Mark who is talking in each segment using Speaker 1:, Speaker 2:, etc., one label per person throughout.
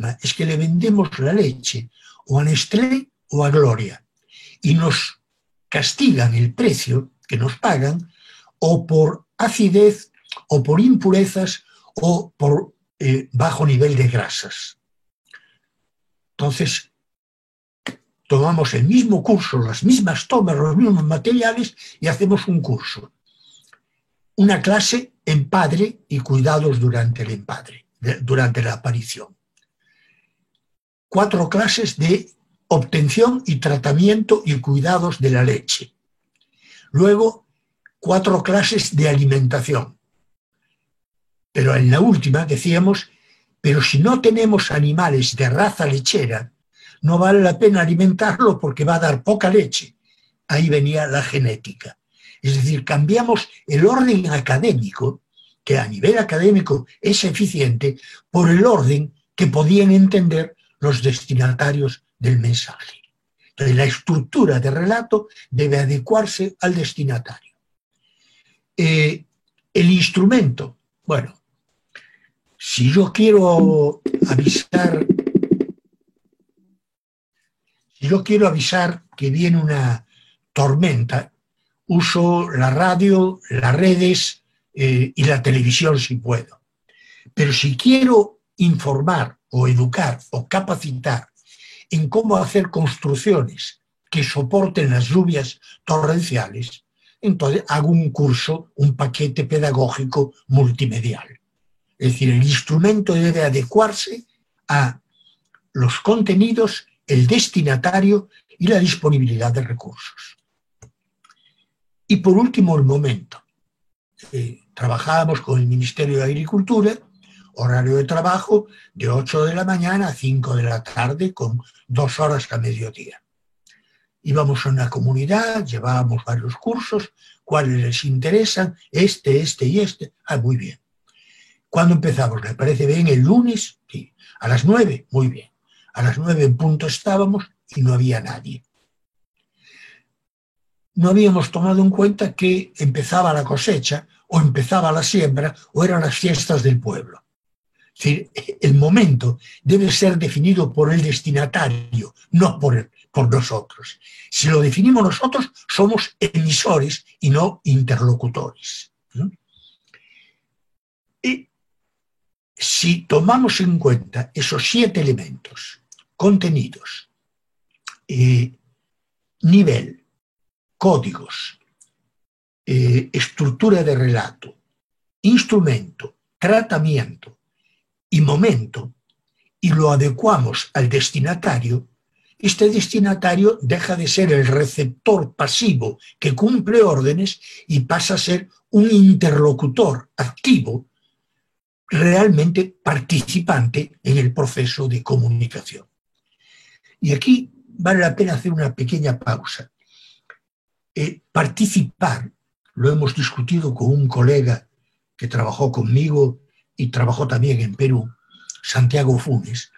Speaker 1: problema es que le vendemos la leche o a Nestlé o a Gloria y nos castigan el precio que nos pagan o por acidez o por impurezas o por bajo nivel de grasas. Entonces, tomamos el mismo curso, las mismas tomas, los mismos materiales y hacemos un curso. Una clase empadre y cuidados durante el empadre, durante la aparición. 4 clases de obtención y tratamiento y cuidados de la leche. Luego, 4 clases de alimentación. Pero en la última decíamos, pero si no tenemos animales de raza lechera, no vale la pena alimentarlo porque va a dar poca leche. Ahí venía la genética. Es decir, cambiamos el orden académico, que a nivel académico es eficiente, por el orden que podían entender los destinatarios del mensaje. Entonces, la estructura de relato debe adecuarse al destinatario. El instrumento, bueno, si yo quiero avisar que viene una tormenta, uso la radio, las redes y la televisión si puedo. Pero si quiero informar o educar o capacitar en cómo hacer construcciones que soporten las lluvias torrenciales, entonces hago un curso, un paquete pedagógico multimedial. Es decir, el instrumento debe adecuarse a los contenidos, el destinatario y la disponibilidad de recursos. Y por último, el momento. Trabajábamos con el Ministerio de Agricultura, horario de trabajo de 8 de la mañana a 5 de la tarde, con 2 horas a mediodía. Íbamos a una comunidad, llevábamos varios cursos, cuáles les interesan, este y este. Ah, muy bien. ¿Cuándo empezamos? ¿Le parece bien? ¿El lunes? Sí. ¿A las 9? Muy bien. A las 9 en punto estábamos y no había nadie. No habíamos tomado en cuenta que empezaba la cosecha o empezaba la siembra o eran las fiestas del pueblo. Es decir, el momento debe ser definido por el destinatario, no por nosotros. Si lo definimos nosotros, somos emisores y no interlocutores. Y si tomamos en cuenta esos 7 elementos, contenidos, nivel, códigos, estructura de relato, instrumento, tratamiento y momento, y lo adecuamos al destinatario, este destinatario deja de ser el receptor pasivo que cumple órdenes y pasa a ser un interlocutor activo, realmente participante en el proceso de comunicación. Y aquí vale la pena hacer una pequeña pausa. Participar, lo hemos discutido con un colega que trabajó conmigo y trabajó también en Perú, Santiago Funes,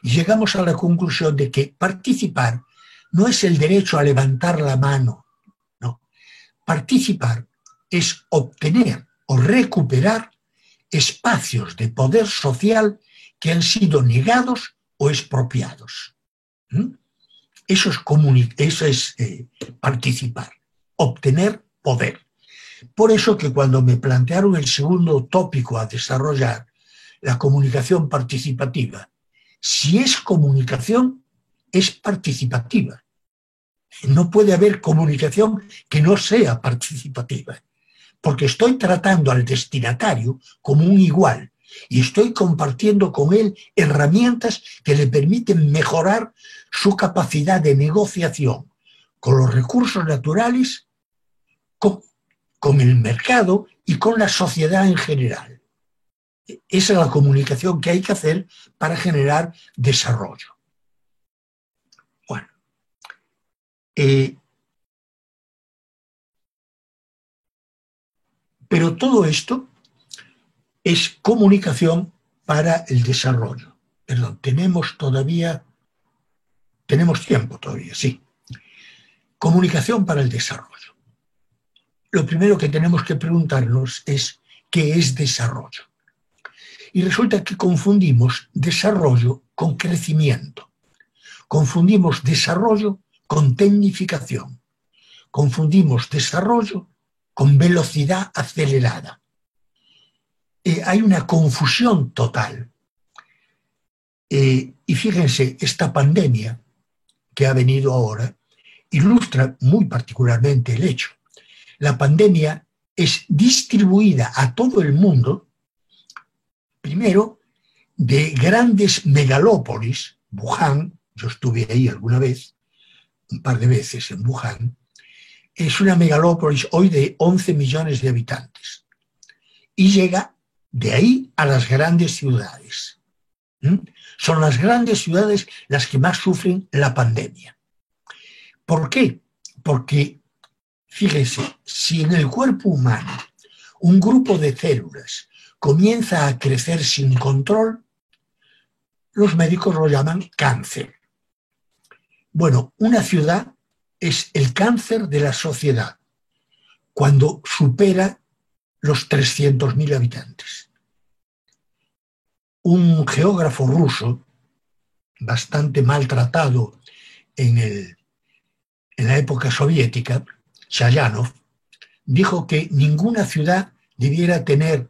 Speaker 1: y llegamos a la conclusión de que participar no es el derecho a levantar la mano, no. Participar es obtener o recuperar espacios de poder social que han sido negados o expropiados. Eso es participar, obtener poder. Por eso que cuando me plantearon el segundo tópico a desarrollar, la comunicación participativa, si es comunicación, es participativa. No puede haber comunicación que no sea participativa, porque estoy tratando al destinatario como un igual y estoy compartiendo con él herramientas que le permiten mejorar su capacidad de negociación con los recursos naturales, con el mercado y con la sociedad en general. Esa es la comunicación que hay que hacer para generar desarrollo. Bueno, pero todo esto es comunicación para el desarrollo. Perdón, tenemos tiempo todavía, sí. Comunicación para el desarrollo. Lo primero que tenemos que preguntarnos es ¿qué es desarrollo? Y resulta que confundimos desarrollo con crecimiento. Confundimos desarrollo con tecnificación. Confundimos desarrollo con velocidad acelerada. Hay una confusión total. Y fíjense, esta pandemia que ha venido ahora ilustra muy particularmente el hecho. La pandemia es distribuida a todo el mundo, primero, de grandes megalópolis. Wuhan, yo estuve ahí alguna vez, un par de veces en Wuhan, es una megalópolis hoy de 11 millones de habitantes. Y llega de ahí a las grandes ciudades. Son las grandes ciudades las que más sufren la pandemia. ¿Por qué? Porque, fíjese, si en el cuerpo humano un grupo de células comienza a crecer sin control, los médicos lo llaman cáncer. Bueno, una ciudad es el cáncer de la sociedad cuando supera los 300.000 habitantes. Un geógrafo ruso, bastante maltratado en la época soviética, Shayanov, dijo que ninguna ciudad debiera tener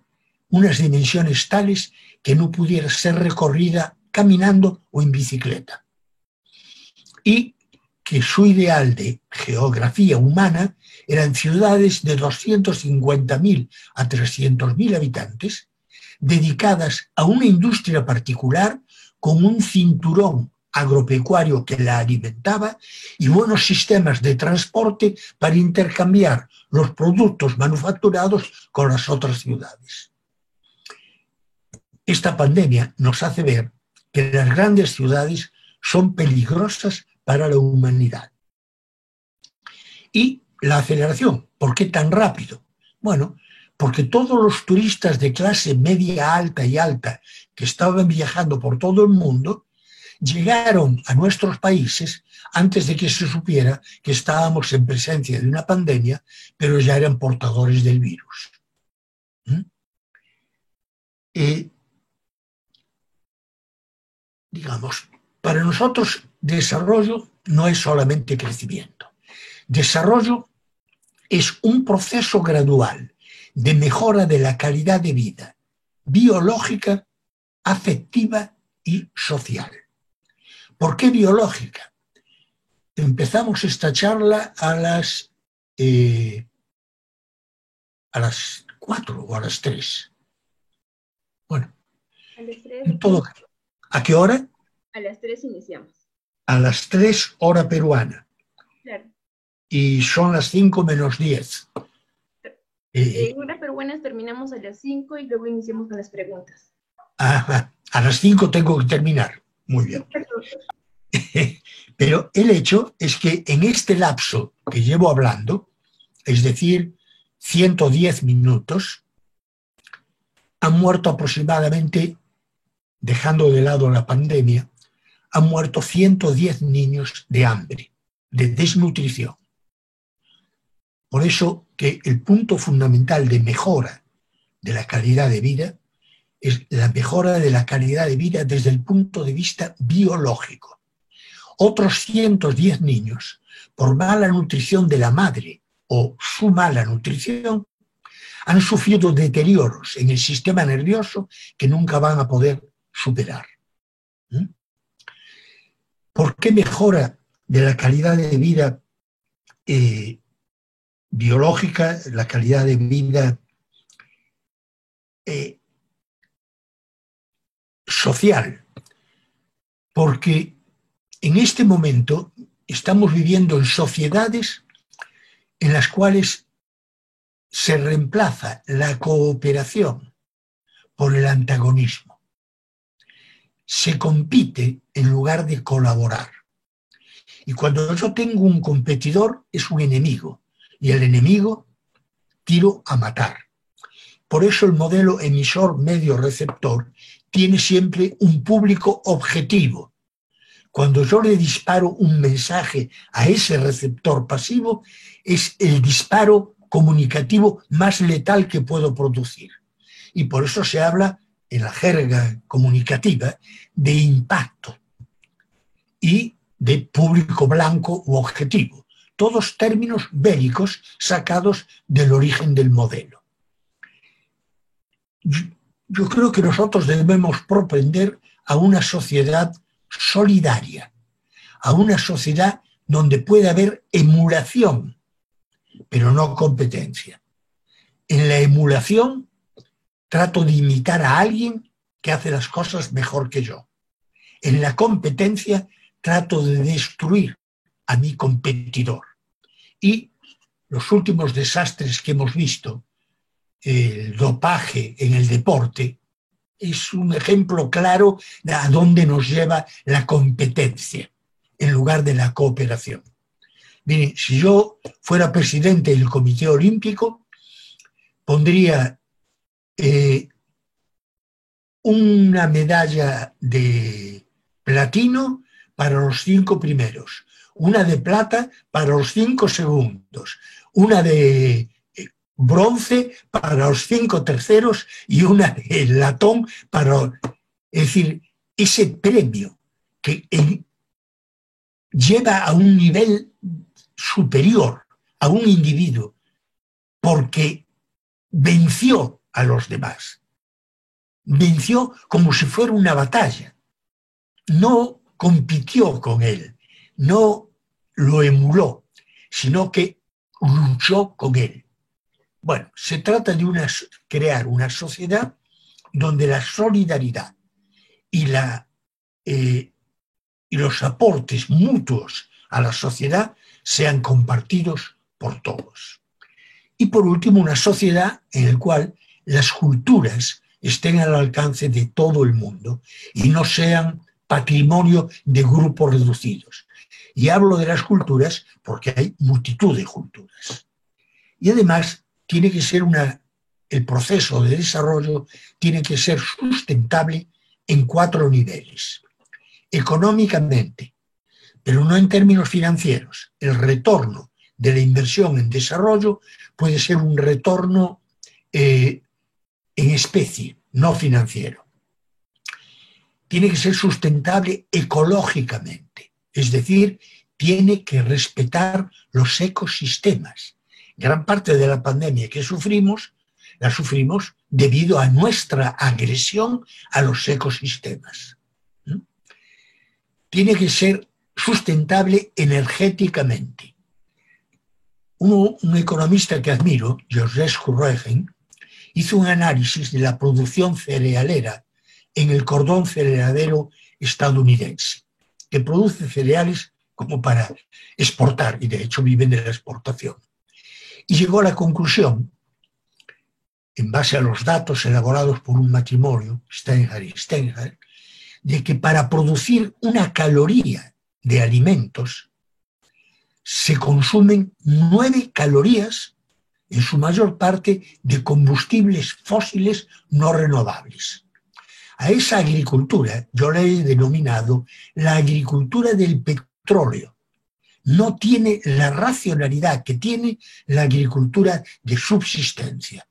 Speaker 1: unas dimensiones tales que no pudiera ser recorrida caminando o en bicicleta. Y que su ideal de geografía humana eran ciudades de 250.000 a 300.000 habitantes, dedicadas a una industria particular con un cinturón agropecuario que la alimentaba y buenos sistemas de transporte para intercambiar los productos manufacturados con las otras ciudades. Esta pandemia nos hace ver que las grandes ciudades son peligrosas para la humanidad. Y la aceleración, ¿por qué tan rápido? Bueno, porque todos los turistas de clase media alta y alta que estaban viajando por todo el mundo llegaron a nuestros países antes de que se supiera que estábamos en presencia de una pandemia, pero ya eran portadores del virus. Digamos, para nosotros desarrollo no es solamente crecimiento. Desarrollo es un proceso gradual de mejora de la calidad de vida biológica, afectiva y social. ¿Por qué biológica? Empezamos esta charla a las 4 o a las 3. Bueno,
Speaker 2: a las 3.
Speaker 1: En todo, ¿a qué hora?
Speaker 2: A las 3 iniciamos.
Speaker 1: A las 3 hora peruana.
Speaker 2: Claro.
Speaker 1: Y son las 5 menos 10.
Speaker 2: En horas peruanas terminamos a las 5 y luego iniciamos con las preguntas.
Speaker 1: A las 5 tengo que terminar. Muy bien. Pero el hecho es que en este lapso que llevo hablando, es decir, 110 minutos, han muerto aproximadamente, dejando de lado la pandemia, han muerto 110 niños de hambre, de desnutrición. Por eso que el punto fundamental de mejora de la calidad de vida es la mejora de la calidad de vida desde el punto de vista biológico. Otros 110 niños, por mala nutrición de la madre o su mala nutrición, han sufrido deterioros en el sistema nervioso que nunca van a poder superar. ¿Por qué mejora de la calidad de vida biológica, la calidad de vida social? Porque en este momento estamos viviendo en sociedades en las cuales se reemplaza la cooperación por el antagonismo. Se compite en lugar de colaborar. Y cuando yo tengo un competidor, es un enemigo. Y el enemigo tiro a matar. Por eso el modelo emisor-medio-receptor tiene siempre un público objetivo. Cuando yo le disparo un mensaje a ese receptor pasivo, es el disparo comunicativo más letal que puedo producir. Y por eso se habla en la jerga comunicativa, de impacto y de público blanco u objetivo. Todos términos bélicos sacados del origen del modelo. Yo creo que nosotros debemos propender a una sociedad solidaria, a una sociedad donde puede haber emulación, pero no competencia. En la emulación trato de imitar a alguien que hace las cosas mejor que yo. En la competencia trato de destruir a mi competidor. Y los últimos desastres que hemos visto, el dopaje en el deporte, es un ejemplo claro de a dónde nos lleva la competencia en lugar de la cooperación. Miren, si yo fuera presidente del Comité Olímpico, pondría una medalla de platino para los 5 primeros, una de plata para los 5 segundos, una de bronce para los 5 terceros y una de latón para... Es decir, ese premio que lleva a un nivel superior a un individuo porque venció a los demás. Venció como si fuera una batalla. No compitió con él, no lo emuló, sino que luchó con él. Bueno, se trata de crear una sociedad donde la solidaridad y los aportes mutuos a la sociedad sean compartidos por todos. Y por último, una sociedad en la cual las culturas estén al alcance de todo el mundo y no sean patrimonio de grupos reducidos. Y hablo de las culturas porque hay multitud de culturas. Y además tiene que ser el proceso de desarrollo tiene que ser sustentable en 4 niveles. Económicamente, pero no en términos financieros. El retorno de la inversión en desarrollo puede ser un retorno en especie, no financiero. Tiene que ser sustentable ecológicamente, es decir, tiene que respetar los ecosistemas. Gran parte de la pandemia que sufrimos, la sufrimos debido a nuestra agresión a los ecosistemas. Tiene que ser sustentable energéticamente. Un economista que admiro, Georges Courregen, hizo un análisis de la producción cerealera en el cordón cerealero estadounidense, que produce cereales como para exportar, y de hecho viven de la exportación. Y llegó a la conclusión, en base a los datos elaborados por un matrimonio, Steinhardt y Steinhardt, de que para producir una caloría de alimentos se consumen 9 calorías, en su mayor parte, de combustibles fósiles no renovables. A esa agricultura yo la he denominado la agricultura del petróleo. No tiene la racionalidad que tiene la agricultura de subsistencia.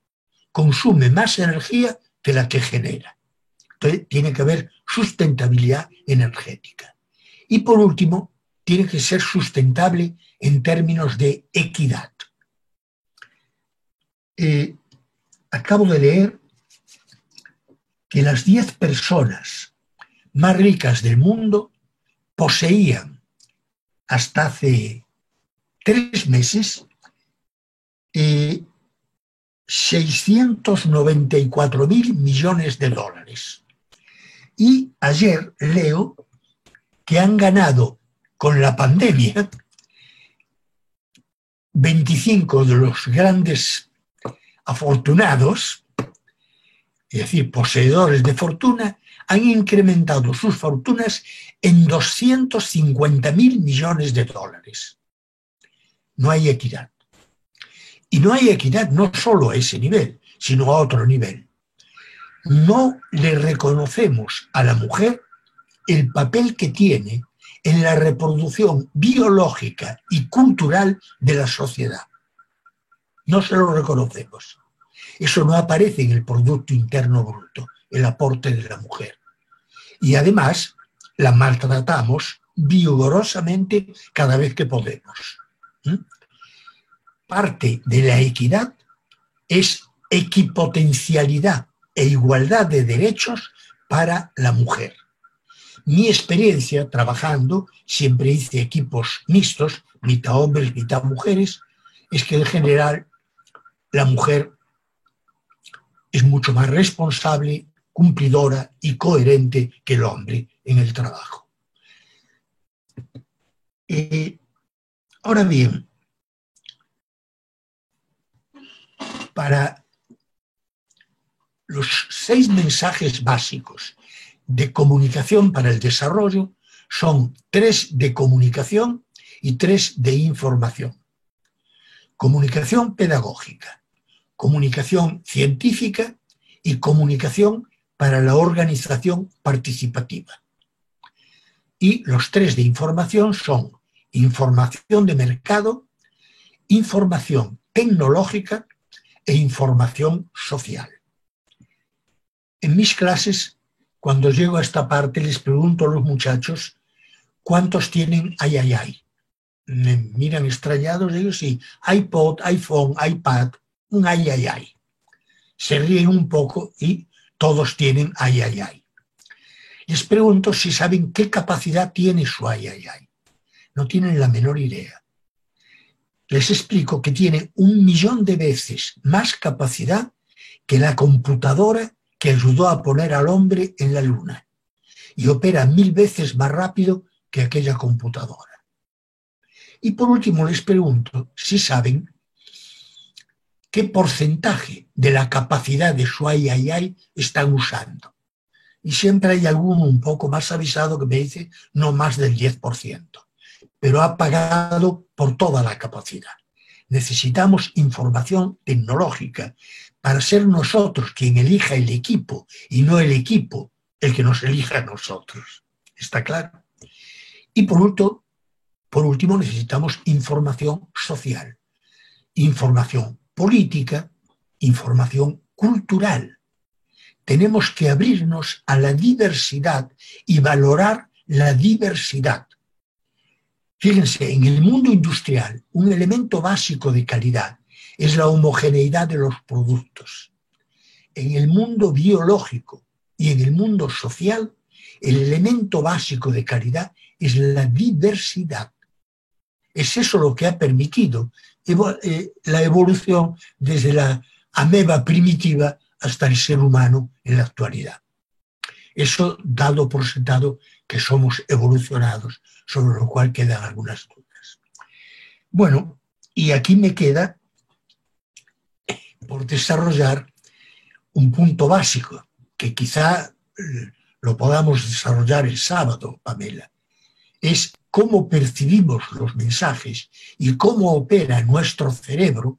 Speaker 1: Consume más energía que la que genera. Entonces, tiene que haber sustentabilidad energética. Y por último, tiene que ser sustentable en términos de equidad. Acabo de leer que las 10 personas más ricas del mundo poseían hasta hace 3 meses 694.000 millones de dólares. Y ayer leo que han ganado con la pandemia 25 de los grandes afortunados, es decir, poseedores de fortuna, han incrementado sus fortunas en 250.000 millones de dólares. No hay equidad. Y no hay equidad no solo a ese nivel, sino a otro nivel. No le reconocemos a la mujer el papel que tiene en la reproducción biológica y cultural de la sociedad. No se lo reconocemos. Eso no aparece en el Producto Interno Bruto, el aporte de la mujer. Y además la maltratamos vigorosamente cada vez que podemos. Parte de la equidad es equipotencialidad e igualdad de derechos para la mujer. Mi experiencia trabajando, siempre hice equipos mixtos, mitad hombres, mitad mujeres, es que en general la mujer es mucho más responsable, cumplidora y coherente que el hombre en el trabajo. Ahora bien, para los 6 mensajes básicos de comunicación para el desarrollo son 3 de comunicación y 3 de información. Comunicación pedagógica, comunicación científica y comunicación para la organización participativa. Y los 3 de información son información de mercado, información tecnológica e información social. En mis clases, cuando llego a esta parte, les pregunto a los muchachos cuántos tienen ay. Me miran extrañados, digo sí, iPod, iPhone, iPad, un ay. Se ríen un poco y todos tienen ay. Les pregunto si saben qué capacidad tiene su ay. No tienen la menor idea. Les explico que tiene 1 millón de veces más capacidad que la computadora que ayudó a poner al hombre en la luna y opera 1000 veces más rápido que aquella computadora. Y por último les pregunto si saben qué porcentaje de la capacidad de su ay están usando. Y siempre hay alguno un poco más avisado que me dice no más del 10%, pero ha pagado por toda la capacidad. Necesitamos información tecnológica para ser nosotros quien elija el equipo y no el equipo el que nos elija a nosotros. ¿Está claro? Y por último necesitamos información social, información política, información cultural. Tenemos que abrirnos a la diversidad y valorar la diversidad. Fíjense, en el mundo industrial, un elemento básico de calidad es la homogeneidad de los productos. En el mundo biológico y en el mundo social, el elemento básico de calidad es la diversidad. Es eso lo que ha permitido la evolución desde la ameba primitiva hasta el ser humano en la actualidad. Eso dado por sentado que somos evolucionados, sobre lo cual quedan algunas dudas. Bueno, y aquí me queda por desarrollar un punto básico, que quizá lo podamos desarrollar el sábado, Pamela, es cómo percibimos los mensajes y cómo opera nuestro cerebro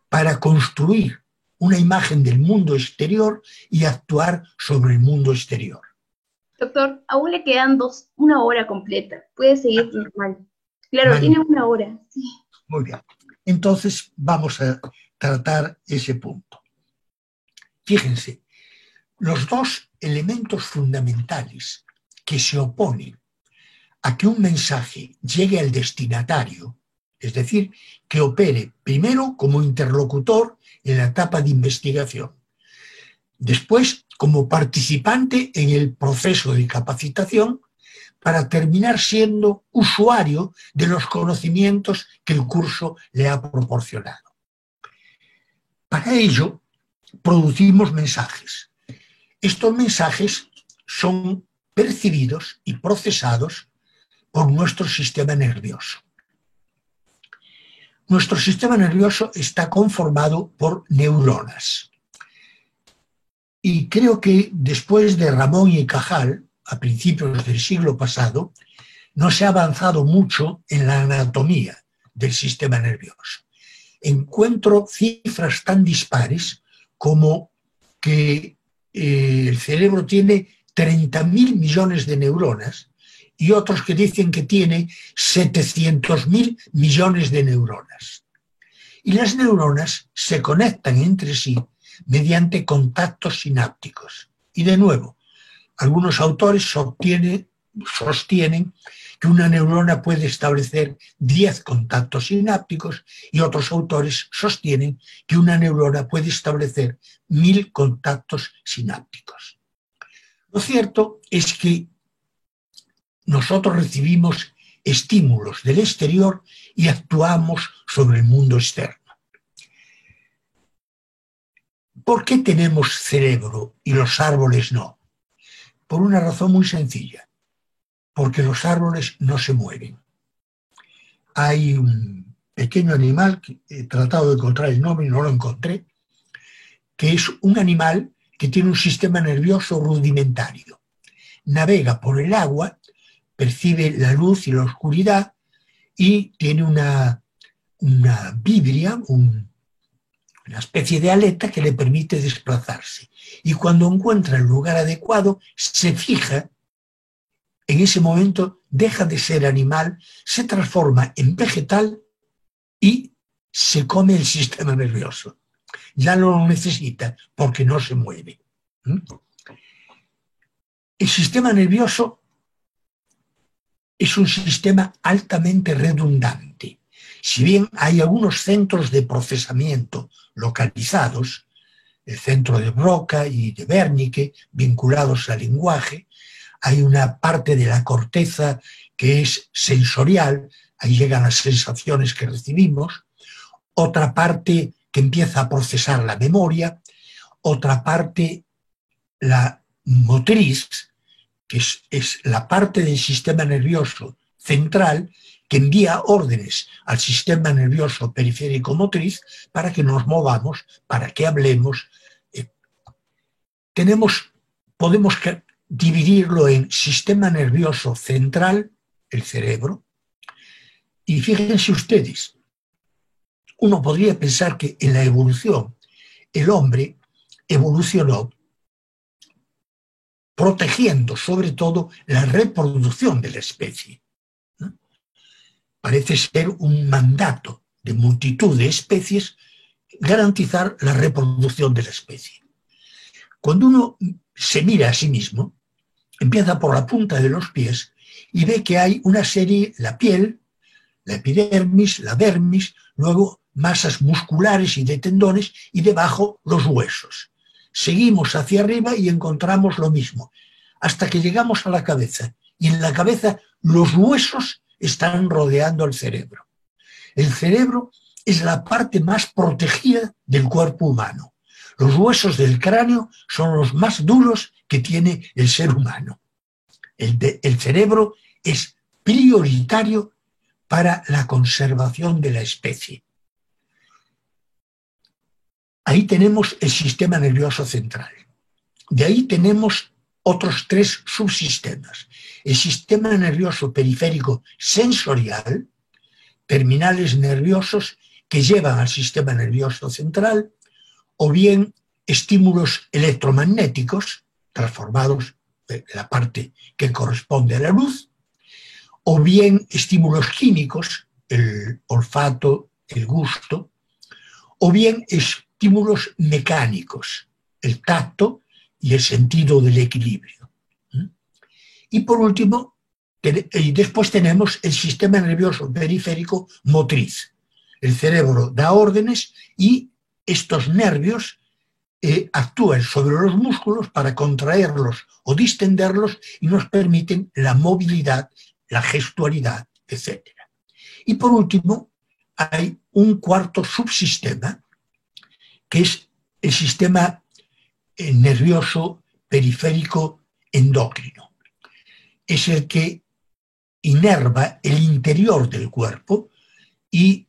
Speaker 1: para construir una imagen del mundo exterior y actuar sobre el mundo exterior.
Speaker 2: Doctor, aún le quedan 1 hora completa. Puede seguir normal. Claro, tiene 1 hora. Sí.
Speaker 1: Muy bien. Entonces vamos a tratar ese punto. Fíjense, los 2 elementos fundamentales que se oponen a que un mensaje llegue al destinatario, es decir, que opere primero como interlocutor en la etapa de investigación, después como participante en el proceso de capacitación, para terminar siendo usuario de los conocimientos que el curso le ha proporcionado. Para ello, producimos mensajes. Estos mensajes son percibidos y procesados por nuestro sistema nervioso. Nuestro sistema nervioso está conformado por neuronas. Y creo que después de Ramón y Cajal, a principios del siglo pasado, no se ha avanzado mucho en la anatomía del sistema nervioso. Encuentro cifras tan dispares como que el cerebro tiene 30.000 millones de neuronas y otros que dicen que tiene 700.000 millones de neuronas. Y las neuronas se conectan entre sí mediante contactos sinápticos. Y de nuevo, algunos autores sostienen que una neurona puede establecer 10 contactos sinápticos y otros autores sostienen que una neurona puede establecer 1000 contactos sinápticos. Lo cierto es que nosotros recibimos estímulos del exterior y actuamos sobre el mundo externo. ¿Por qué tenemos cerebro y los árboles no? Por una razón muy sencilla. Porque los árboles no se mueven. Hay un pequeño animal, que he tratado de encontrar el nombre y no lo encontré, que es un animal que tiene un sistema nervioso rudimentario. Navega por el agua, percibe la luz y la oscuridad y tiene una vibria, una especie de aleta que le permite desplazarse. Y cuando encuentra el lugar adecuado, se fija. En ese momento deja de ser animal, se transforma en vegetal y se come el sistema nervioso. Ya no lo necesita porque no se mueve. El sistema nervioso es un sistema altamente redundante. Si bien hay algunos centros de procesamiento localizados, el centro de Broca y de Wernicke, vinculados al lenguaje, hay una parte de la corteza que es sensorial, ahí llegan las sensaciones que recibimos, otra parte que empieza a procesar la memoria, otra parte, la motriz, que es la parte del sistema nervioso central que envía órdenes al sistema nervioso periférico motriz para que nos movamos, para que hablemos. Podemos dividirlo en sistema nervioso central, el cerebro, y fíjense ustedes, uno podría pensar que en la evolución el hombre evolucionó protegiendo sobre todo la reproducción de la especie. Parece ser un mandato de multitud de especies garantizar la reproducción de la especie. Cuando uno se mira a sí mismo, empieza por la punta de los pies y ve que hay una serie, la piel, la epidermis, la dermis, luego masas musculares y de tendones y debajo los huesos. Seguimos hacia arriba y encontramos lo mismo, hasta que llegamos a la cabeza. Y en la cabeza los huesos están rodeando al cerebro. El cerebro es la parte más protegida del cuerpo humano. Los huesos del cráneo son los más duros que tiene el ser humano. El cerebro es prioritario para la conservación de la especie. Ahí tenemos el sistema nervioso central. De ahí tenemos otros 3 subsistemas. El sistema nervioso periférico sensorial, terminales nerviosos que llevan al sistema nervioso central, o bien estímulos electromagnéticos transformados en la parte que corresponde a la luz, o bien estímulos químicos, el olfato, el gusto, o bien estímulos mecánicos, el tacto y el sentido del equilibrio. Y por último, y después tenemos el sistema nervioso periférico motriz. El cerebro da órdenes y estos nervios actúan sobre los músculos para contraerlos o distenderlos y nos permiten la movilidad, la gestualidad, etc. Y por último, hay un 4º subsistema, que es el sistema nervioso periférico endocrino. Es el que inerva el interior del cuerpo y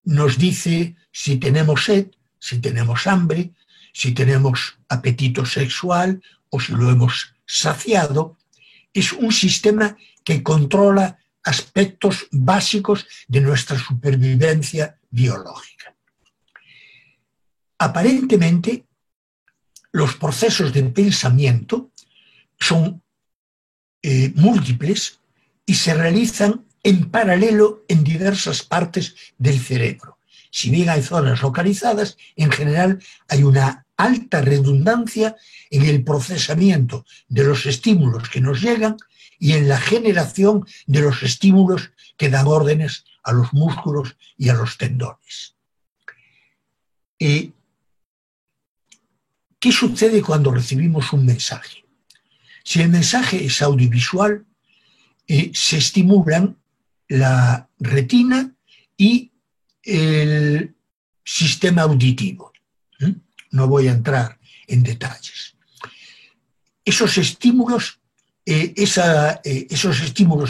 Speaker 1: nos dice si tenemos sed, si tenemos hambre, si tenemos apetito sexual o si lo hemos saciado. Es un sistema que controla aspectos básicos de nuestra supervivencia biológica. Aparentemente, los procesos de pensamiento son múltiples y se realizan en paralelo en diversas partes del cerebro. Si bien hay zonas localizadas, en general hay una alta redundancia en el procesamiento de los estímulos que nos llegan y en la generación de los estímulos que dan órdenes a los músculos y a los tendones. ¿Qué sucede cuando recibimos un mensaje? Si el mensaje es audiovisual, se estimulan la retina y el sistema auditivo. No voy a entrar en detalles. Esos estímulos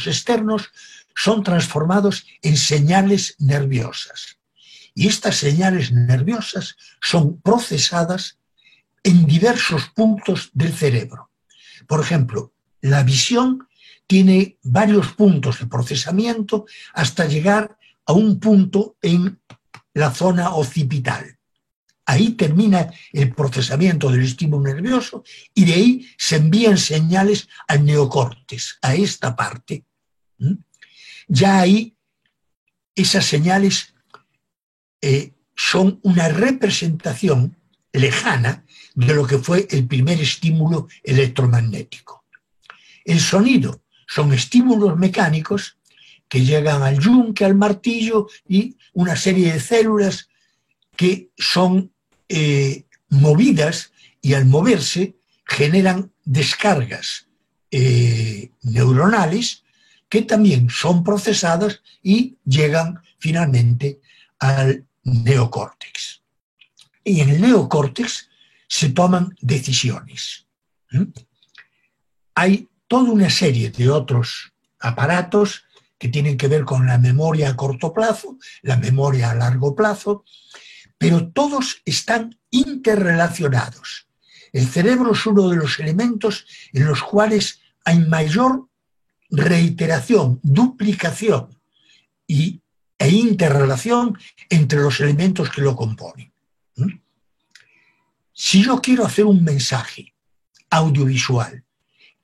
Speaker 1: externos son transformados en señales nerviosas. Y estas señales nerviosas son procesadas en diversos puntos del cerebro. Por ejemplo, la visión tiene varios puntos de procesamiento hasta llegar a un punto en la zona occipital. Ahí termina el procesamiento del estímulo nervioso y de ahí se envían señales al neocórtex, a esta parte. Ya ahí esas señales son una representación lejana de lo que fue el primer estímulo electromagnético. El sonido son estímulos mecánicos que llegan al yunque, al martillo y una serie de células que son movidas y al moverse generan descargas neuronales que también son procesadas y llegan finalmente al neocórtex. Y en el neocórtex se toman decisiones. Hay toda una serie de otros aparatos que tienen que ver con la memoria a corto plazo, la memoria a largo plazo, pero todos están interrelacionados. El cerebro es uno de los elementos en los cuales hay mayor reiteración, duplicación e interrelación entre los elementos que lo componen. Si yo quiero hacer un mensaje audiovisual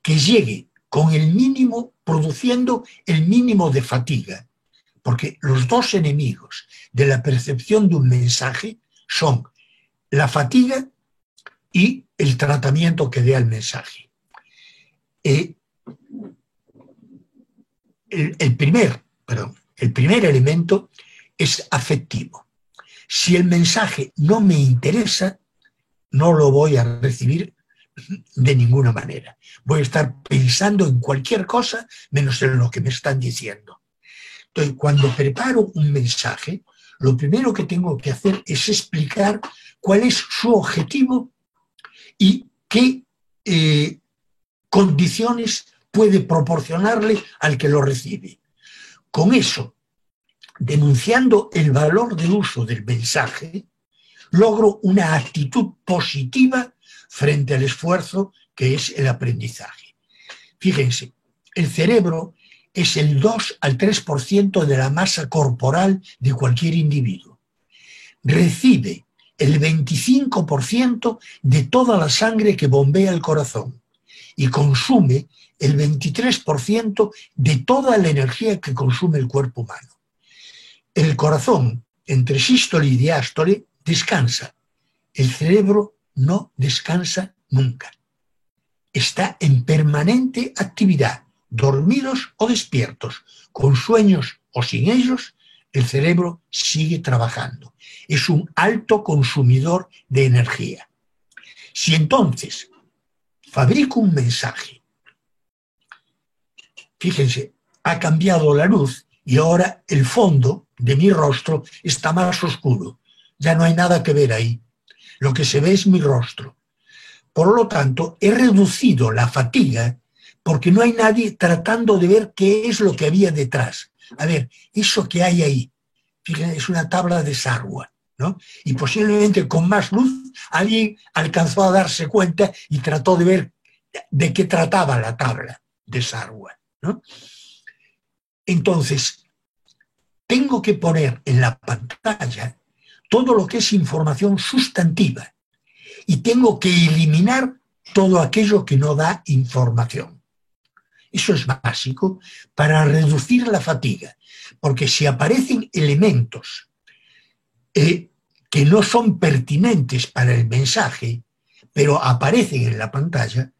Speaker 1: que llegue con el mínimo, produciendo el mínimo de fatiga, porque los dos enemigos de la percepción de un mensaje son la fatiga y el tratamiento que dé al mensaje. El primer elemento es afectivo. Si el mensaje no me interesa, no lo voy a recibir de ninguna manera. Voy a estar pensando en cualquier cosa menos en lo que me están diciendo. Entonces, cuando preparo un mensaje, lo primero que tengo que hacer es explicar cuál es su objetivo y qué condiciones puede proporcionarle al que lo recibe. Con eso, denunciando el valor de uso del mensaje, logro una actitud positiva frente al esfuerzo que es el aprendizaje. Fíjense, el cerebro es el 2 al 3% de la masa corporal de cualquier individuo. Recibe el 25% de toda la sangre que bombea el corazón y consume el 23% de toda la energía que consume el cuerpo humano. El corazón, entre sístole y diástole, descansa. El cerebro no descansa nunca. Está en permanente actividad, dormidos o despiertos, con sueños o sin ellos, el cerebro sigue trabajando. Es un alto consumidor de energía. Si entonces fabrico un mensaje, fíjense, ha cambiado la luz y ahora el fondo de mi rostro está más oscuro. Ya no hay nada que ver ahí. Lo que se ve es mi rostro. Por lo tanto, he reducido la fatiga porque no hay nadie tratando de ver qué es lo que había detrás. A ver, eso que hay ahí, fíjense, es una tabla de Sarwa, ¿no? Y posiblemente con más luz alguien alcanzó a darse cuenta y trató de ver de qué trataba la tabla de Sarwa, ¿no? Entonces, tengo que poner en la pantalla todo lo que es información sustantiva y tengo que eliminar todo aquello que no da información. Eso es básico para reducir la fatiga, porque si aparecen elementos que que no son pertinentes para el mensaje, pero aparecen en la pantalla,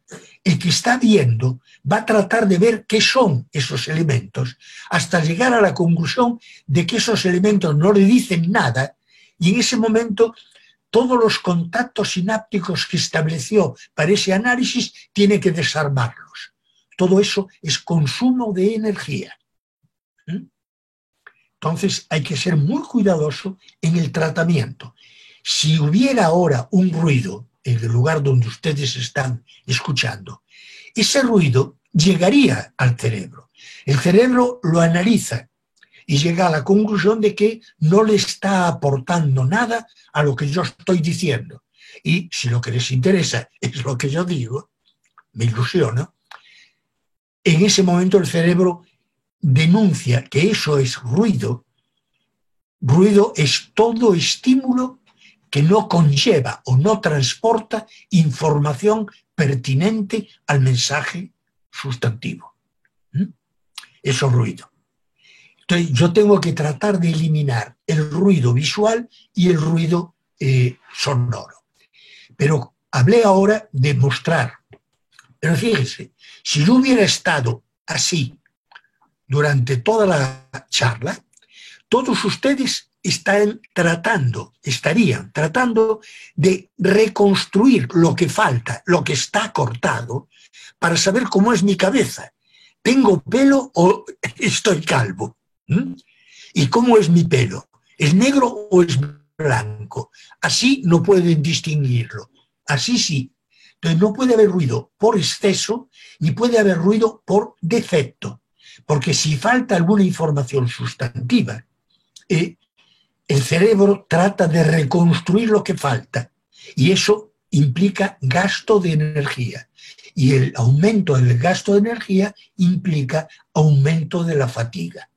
Speaker 1: el que está viendo va a tratar de ver qué son esos elementos hasta llegar a la conclusión de que esos elementos no le dicen nada, y en ese momento todos los contactos sinápticos que estableció para ese análisis tiene que desarmarlos. Todo eso es consumo de energía. Entonces hay que ser muy cuidadoso en el tratamiento. Si hubiera ahora un ruido en el lugar donde ustedes están escuchando, ese ruido llegaría al cerebro. El cerebro lo analiza y llega a la conclusión de que no le está aportando nada a lo que yo estoy diciendo. Y si lo que les interesa es lo que yo digo, me ilusiona, en ese momento el cerebro denuncia que eso es ruido. Ruido es todo estímulo que no conlleva o no transporta información pertinente al mensaje sustantivo. Eso es ruido. Entonces, yo tengo que tratar de eliminar el ruido visual y el ruido sonoro. Pero hablé ahora de mostrar. Pero fíjense, si yo hubiera estado así durante toda la charla, todos ustedes estarían tratando de reconstruir lo que falta, lo que está cortado, para saber cómo es mi cabeza. ¿Tengo pelo o estoy calvo? ¿Y cómo es mi pelo? ¿Es negro o es blanco? Así no pueden distinguirlo. Así sí. Entonces no puede haber ruido por exceso ni puede haber ruido por defecto. Porque si falta alguna información sustantiva, el cerebro trata de reconstruir lo que falta. Y eso implica gasto de energía. Y el aumento del gasto de energía implica aumento de la fatiga.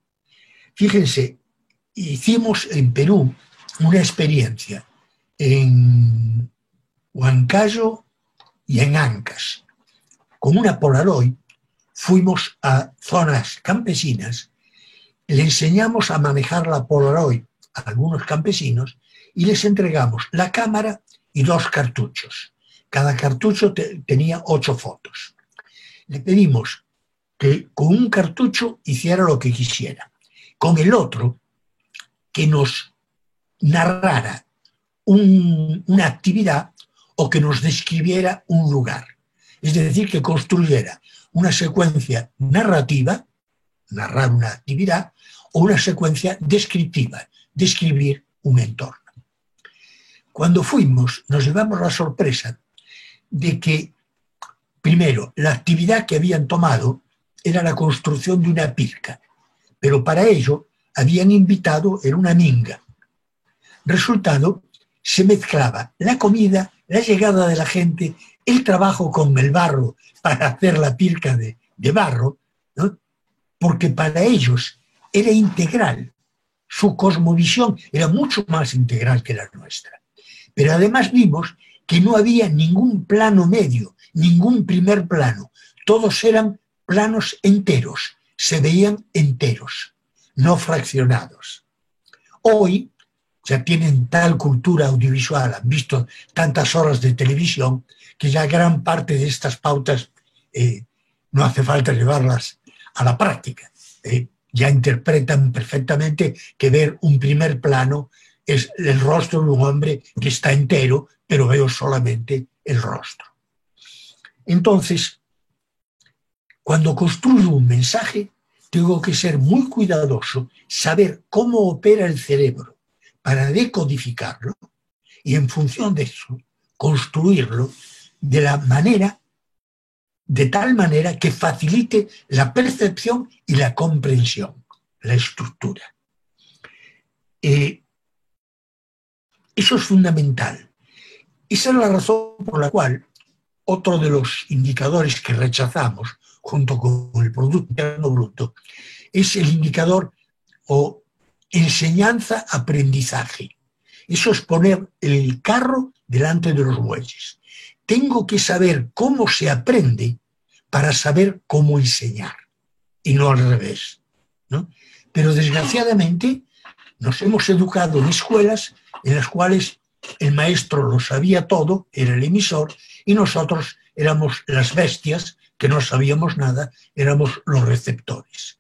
Speaker 1: Fíjense, hicimos en Perú una experiencia en Huancayo y en Ancash. Con una Polaroid fuimos a zonas campesinas, le enseñamos a manejar la Polaroid a algunos campesinos y les entregamos la cámara y 2 cartuchos. Cada cartucho tenía 8 fotos. Le pedimos que con un cartucho hiciera lo que quisiera. Con el otro, que nos narrara una actividad o que nos describiera un lugar. Es decir, que construyera una secuencia narrativa, narrar una actividad, o una secuencia descriptiva, describir un entorno. Cuando fuimos, nos llevamos la sorpresa de que, primero, la actividad que habían tomado era la construcción de una pirca, pero para ello habían invitado, era una minga. Resultado, se mezclaba la comida, la llegada de la gente, el trabajo con el barro para hacer la pirca de barro, ¿no? Porque para ellos era integral. Su cosmovisión era mucho más integral que la nuestra. Pero además vimos que no había ningún plano medio, ningún primer plano. Todos eran planos enteros, se veían enteros, no fraccionados. Hoy ya tienen tal cultura audiovisual, han visto tantas horas de televisión, que ya gran parte de estas pautas no hace falta llevarlas a la práctica. Ya interpretan perfectamente que ver un primer plano es el rostro de un hombre que está entero, pero veo solamente el rostro. Entonces, cuando construyo un mensaje, tengo que ser muy cuidadoso, saber cómo opera el cerebro para decodificarlo y en función de eso, construirlo de tal manera que facilite la percepción y la comprensión, la estructura. Eso es fundamental. Esa es la razón por la cual otro de los indicadores que rechazamos, junto con el Producto Interno Bruto, es el indicador o enseñanza-aprendizaje. Eso es poner el carro delante de los bueyes. Tengo que saber cómo se aprende para saber cómo enseñar, y no al revés, ¿no? Pero desgraciadamente Nos hemos educado en escuelas en las cuales el maestro lo sabía todo, era el emisor, y nosotros éramos las bestias, que no sabíamos nada, éramos los receptores.